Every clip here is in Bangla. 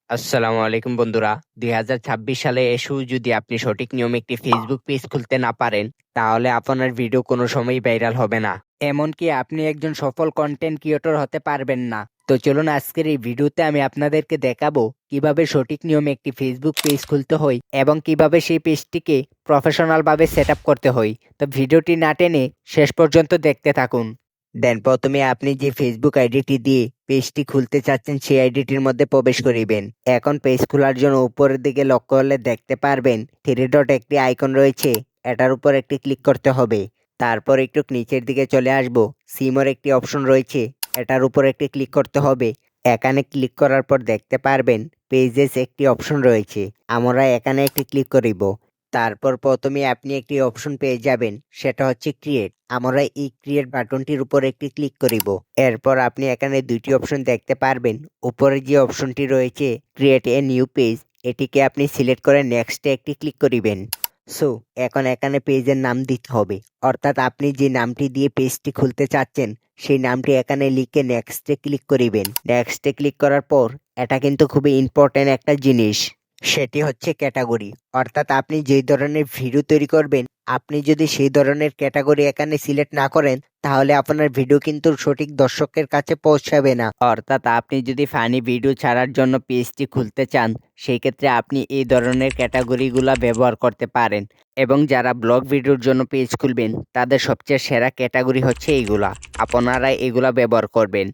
আসসালামু আলাইকুম বন্ধুরা। 2026 সালে এসেও যদি আপনি সঠিক নিয়মে একটি ফেসবুক পেজ খুলতে না পারেন, তাহলে আপনার ভিডিও কোনো সময়ই ভাইরাল হবে না। এমনকি আপনি একজন সফল কন্টেন্ট ক্রিয়েটর হতে পারবেন না। তো চলুন আজকের এই ভিডিওতে আমি আপনাদেরকে দেখাবো কিভাবে সঠিক নিয়মে একটি ফেসবুক পেজ খুলতে হয় এবং কিভাবে সেই পেজটিকে প্রফেশনালভাবে সেট আপ করতে হয়। তো ভিডিওটি না টেনে শেষ পর্যন্ত দেখতে থাকুন। প্রথমে আপনি যে ফেসবুক আইডিটি দিয়ে পেজটি খুলতে চাচ্ছেন সেই আইডিটির মধ্যে প্রবেশ করিবেন। এখন পেজ খোলার জন্য উপরের দিকে লক্ষ্য করলে দেখতে পারবেন থ্রি ডট একটি আইকন রয়েছে, এটার উপর একটি ক্লিক করতে হবে। তারপর একটু নিচের দিকে চলে আসব, সিমোর একটি অপশন রয়েছে, এটার উপর একটি ক্লিক করতে হবে। এখানে ক্লিক করার পর দেখতে পারবেন পেজেস একটি অপশন রয়েছে, আমরা এখানে একটি ক্লিক করিব। তারপর প্রথমে আপনি একটি অপশন পেয়ে যাবেন, সেটা হচ্ছে ক্রিয়েট। আমরা এই ক্রিয়েট বাটনটির উপর একটি ক্লিক করিব। এরপর আপনি এখানে দুইটি অপশন দেখতে পারবেন। উপরে যে অপশনটি রয়েছে ক্রিয়েট এ নিউ পেজ, এটিকে আপনি সিলেক্ট করে নেক্সটে একটি ক্লিক করিবেন। সো এখন এখানে পেজের নাম দিতে হবে, অর্থাৎ আপনি যে নামটি দিয়ে পেজটি খুলতে চাচ্ছেন সেই নামটি এখানে লিখে নেক্সটে ক্লিক করিবেন। নেক্সটে ক্লিক করার পর এটা কিন্তু খুবই ইম্পর্টেন্ট একটা জিনিস, সেটি হচ্ছে ক্যাটাগরি। অর্থাৎ আপনি যেই ধরনের ভিডিও তৈরি করবেন, আপনি যদি সেই ধরনের ক্যাটাগরি এখানে সিলেক্ট না করেন, তাহলে আপনার ভিডিও কিন্তু সঠিক দর্শকের কাছে পৌঁছাবে না। অর্থাৎ আপনি যদি ফানি ভিডিও ছাড়ার জন্য পেজটি খুলতে চান, সেই ক্ষেত্রে আপনি এই ধরনের ক্যাটাগরিগুলো ব্যবহার করতে পারেন। এবং যারা ব্লগ ভিডিওর জন্য পেজ খুলবেন, তাদের সবচেয়ে সেরা ক্যাটাগরি হচ্ছে এইগুলা। আপনারা এগুলা ব্যবহার করবেন।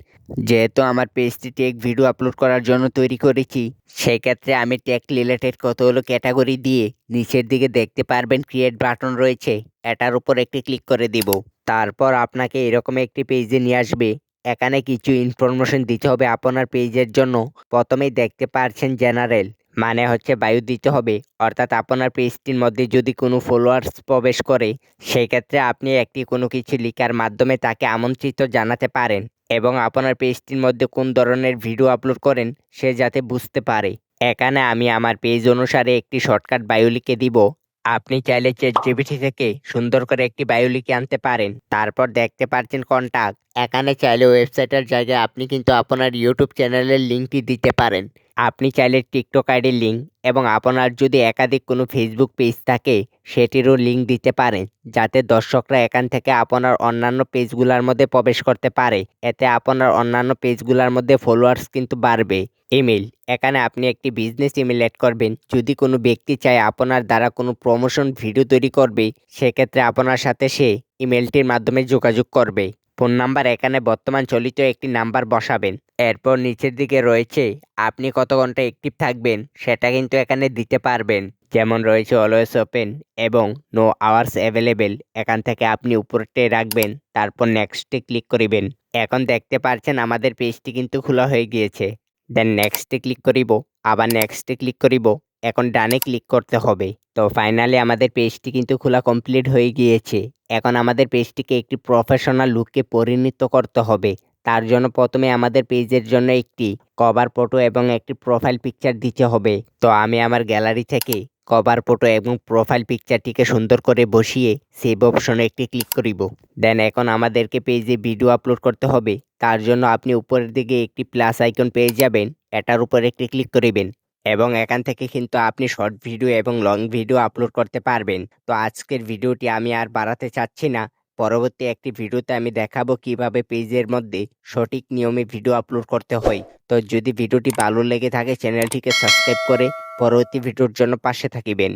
যেহেতু আমার পেজটি টেক ভিডিও আপলোড করার জন্য তৈরি করেছি, সেই ক্ষেত্রে আমি টেক রিলেটেড কতগুলো ক্যাটাগরি দিয়ে নিচের দিকে দেখতে পারবেন ক্রিয়েট বাটন রয়েছে, এটার উপর একটি ক্লিক করে দিব। তারপর আপনাকে এরকম একটি পেজে নিয়ে আসবে। এখানে কিছু ইনফরমেশন দিতে হবে আপনার পেজের জন্য। প্রথমেই দেখতে পাচ্ছেন জেনারেল, মানে হচ্ছে বায়ু দিতে হবে। অর্থাৎ আপনার পেজটির মধ্যে যদি কোনো ফলোয়ার্স প্রবেশ করে, সেই ক্ষেত্রে আপনি একটি কোনো কিছু লেখার মাধ্যমে তাকে আমন্ত্রিত জানাতে পারেন এবং আপনার পেজটির মধ্যে কোন ধরনের ভিডিও আপলোড করেন সে যাতে বুঝতে পারে। এখানে আমি আমার পেজ অনুসারে একটি শর্টকাট বায়ো লিখে দিব। আপনি চাইলে চ্যাটজিপিটি থেকে সুন্দর করে একটি বায়ো লিখে আনতে পারেন। তারপর দেখতে পাচ্ছেন কন্টাক্ট, এখানে চাইলে ওয়েবসাইটের জায়গায় আপনি কিন্তু আপনার ইউটিউব চ্যানেলের লিঙ্কটি দিতে পারেন। আপনি চাইলে টিকটক আইডির লিঙ্ক এবং আপনার যদি একাধিক কোনো ফেসবুক পেজ থাকে সেটিরও লিঙ্ক দিতে পারেন, যাতে দর্শকরা এখান থেকে আপনার অন্যান্য পেজগুলোর মধ্যে প্রবেশ করতে পারে। এতে আপনার অন্যান্য পেজগুলোর মধ্যে ফলোয়ার্স কিন্তু বাড়বে। ইমেল, এখানে আপনি একটি বিজনেস ইমেল অ্যাড করবেন। যদি কোনো ব্যক্তি চায় আপনার দ্বারা কোনো প্রমোশন ভিডিও তৈরি করবে, সেক্ষেত্রে আপনার সাথে সে ইমেলটির মাধ্যমে যোগাযোগ করবে। ফোন নাম্বার, এখানে বর্তমান চলিত একটি নাম্বার বসাবেন। এরপর নিচের দিকে রয়েছে আপনি কত ঘন্টা অ্যাক্টিভ থাকবেন, সেটা কিন্তু এখানে দিতে পারবেন। যেমন রয়েছে অলওয়েজ ওপেন এবং নো আওয়ার্স অ্যাভেলেবেল, এখান থেকে আপনি উপরটায় রাখবেন। তারপর নেক্সটে ক্লিক করিবেন। এখন দেখতে পাচ্ছেন আমাদের পেজটি কিন্তু খোলা হয়ে গিয়েছে। দেন নেক্সটে ক্লিক করিব, আবার নেক্সটে ক্লিক করিব। এখন ডানে ক্লিক করতে হবে। তো ফাইনালি আমাদের পেজটি কিন্তু খোলা কমপ্লিট হয়ে গিয়েছে। এখন আমাদের পেজটিকে একটি প্রফেশনাল লুকে পরিণত করতে হবে। তার জন্য প্রথমে আমাদের পেজের জন্য একটি কভার ফটো এবং একটি প্রোফাইল পিকচার দিতে হবে। তো আমি আমার গ্যালারি থেকে কভার ফটো এবং প্রোফাইল পিকচারটিকে সুন্দর করে বসিয়ে সেভ অপশনে একটি ক্লিক করিব। দেন এখন আমাদেরকে পেজে ভিডিও আপলোড করতে হবে। তার জন্য আপনি উপরের দিকে একটি প্লাস আইকন পেয়ে যাবেন, এটার উপর একটি ক্লিক করিবেন এবং এখান থেকে কিন্তু আপনি শর্ট ভিডিও এবং লং ভিডিও আপলোড করতে পারবেন। তো আজকের ভিডিওটি আমি আর বাড়াতে চাচ্ছি না। পরবর্তী একটি ভিডিওতে আমি দেখাবো কিভাবে পেজের মধ্যে সঠিক নিয়মে ভিডিও আপলোড করতে হয়। তো যদি ভিডিওটি ভালো লেগে থাকে চ্যানেলটিকে সাবস্ক্রাইব করে পরবর্তী ভিডিওর জন্য পাশে থাকিবেন।